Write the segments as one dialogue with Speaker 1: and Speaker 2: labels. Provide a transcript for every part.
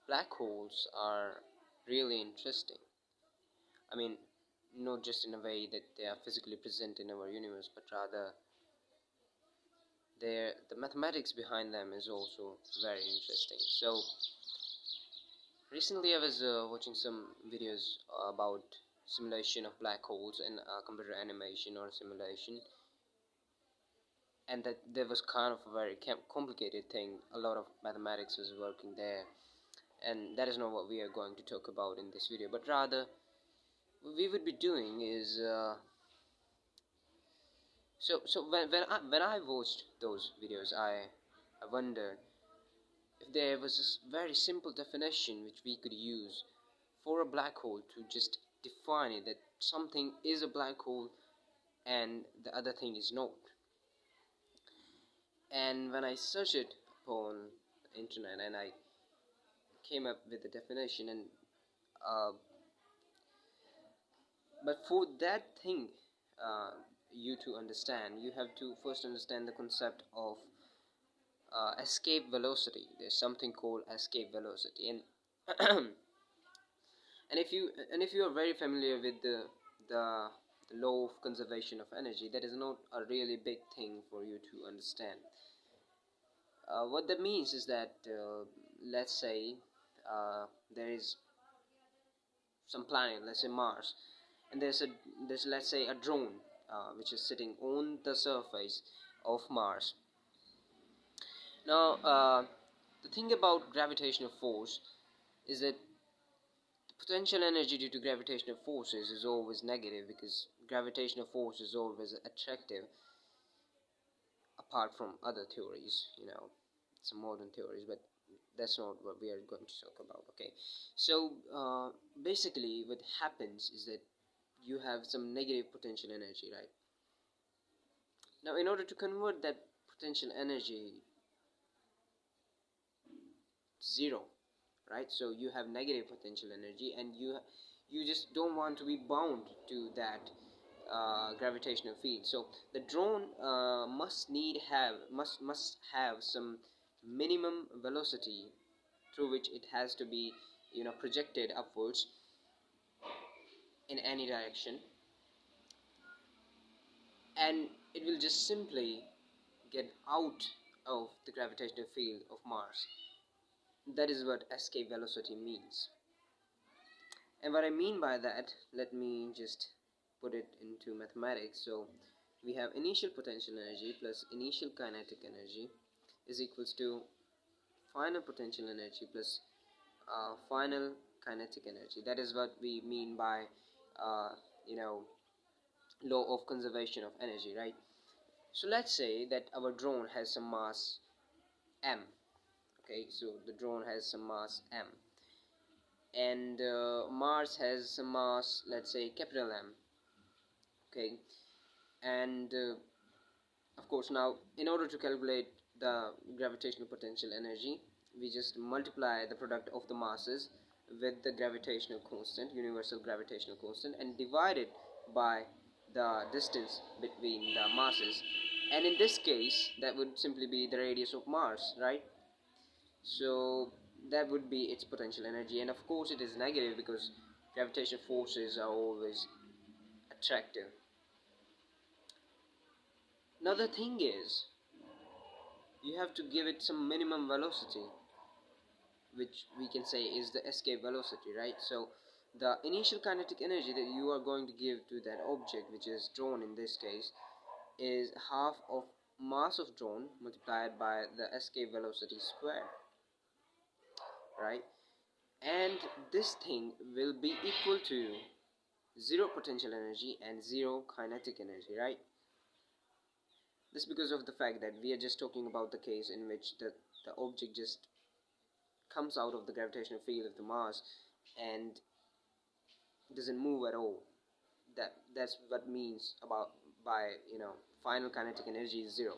Speaker 1: Black holes are really interesting. I mean, not just in a way that they are physically present in our universe, but rather the mathematics behind them is also very interesting. So recently I was watching some videos about simulation of black holes in computer animation or simulation, and that there was kind of a very complicated thing. A lot of mathematics was working there, and that is not what we are going to talk about in this video, but rather what we would be doing is when I watched those videos, I wondered if there was this very simple definition which we could use for a black hole to just define it, that something is a black hole and the other thing is not. And when I searched it upon the internet, and I came up with the definition, and uh, but for that thing, uh, you to understand, you have to first understand the concept of escape velocity. There's something called escape velocity, and and if you are very familiar with the law of conservation of energy, that is not a really big thing for you to understand. What that means is that, let's say, there is some planet, let's say Mars, and there's, let's say, a drone which is sitting on the surface of Mars. Now, the thing about gravitational force is that potential energy due to gravitational forces is always negative, because gravitational force is always attractive, apart from other theories, some modern theories, but that's not what we are going to talk about. Okay, so basically what happens is that you have some negative potential energy, right? Now, in order to convert that potential energy zero, right? So you have negative potential energy, and you just don't want to be bound to that gravitational field. So the drone must have some minimum velocity through which it has to be, projected upwards in any direction, and it will just simply get out of the gravitational field of Mars. That is what escape velocity means. And what I mean by that, let me just put it into mathematics. So we have initial potential energy plus initial kinetic energy is equals to final potential energy plus final kinetic energy. That is what we mean by uh, you know law of conservation of energy, right? So let's say that our drone has some mass m. Okay, so the drone has some mass m, and Mars has some mass, let's say, capital M. Okay, and of course, now in order to calculate the gravitational potential energy, we just multiply the product of the masses with the gravitational constant, universal gravitational constant, and divide it by the distance between the masses. And in this case, that would simply be the radius of Mars, right? So that would be its potential energy, and of course it is negative because gravitational forces are always attractive. Now the thing is, you have to give it some minimum velocity, which we can say is the escape velocity, right? So the initial kinetic energy that you are going to give to that object, which is drone in this case, is half of mass of drone multiplied by the escape velocity square, right? And this thing will be equal to zero potential energy and zero kinetic energy, right? This because of the fact that we are just talking about the case in which the object just comes out of the gravitational field of the Mars and doesn't move at all. That's what means about by final kinetic energy is zero.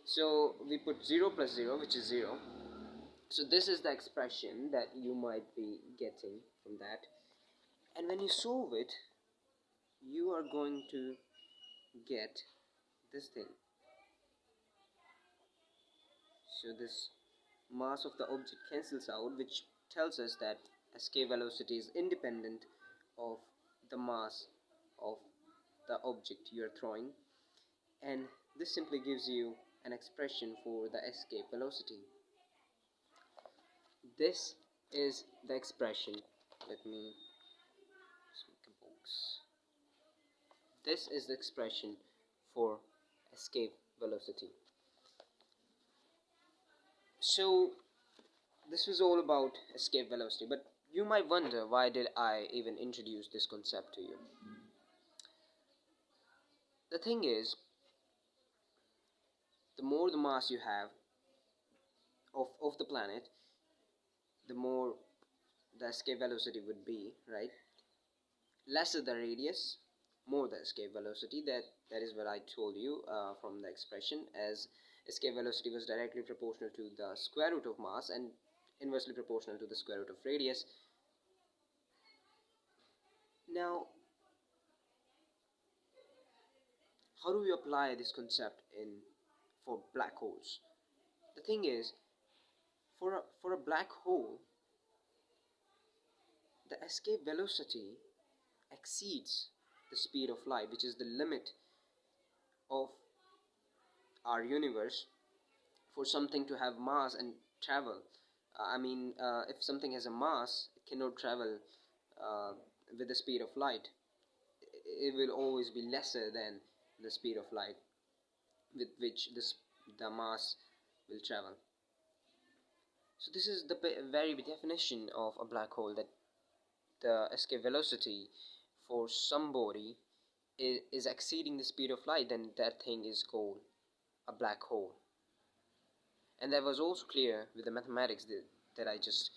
Speaker 1: So we put 0 plus 0, which is 0. So this is the expression that you might be getting from that, and when you solve it, you are going to get this thing. So this mass of the object cancels out, which tells us that escape velocity is independent of the mass of the object you are throwing, and this simply gives you an expression for the escape velocity. This is the expression. Let me just make a box. This is the expression for escape velocity. So this was all about escape velocity, but you might wonder, why did I even introduce this concept to you? The thing is, the more the mass you have of the planet, the more the escape velocity would be, right? Lesser the radius, more the escape velocity. That is what I told you from the expression, as escape velocity was directly proportional to the square root of mass and inversely proportional to the square root of radius. Now, how do we apply this concept in for black holes? The thing is, for a black hole, the escape velocity exceeds the speed of light, which is the limit of our universe for something to have mass and travel. If something has a mass, it cannot travel uh, with the speed of light. It will always be lesser than the speed of light with which the mass will travel. So this is the very definition of a black hole, that the escape velocity for somebody is exceeding the speed of light, then that thing is called a black hole. And that was also clear with the mathematics that I just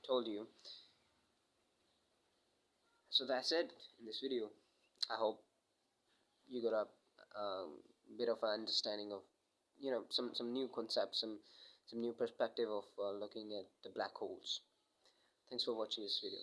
Speaker 1: told you. So that's it in this video. I hope you got a bit of an understanding of, some new concepts, some new perspective of looking at the black holes. Thanks for watching this video.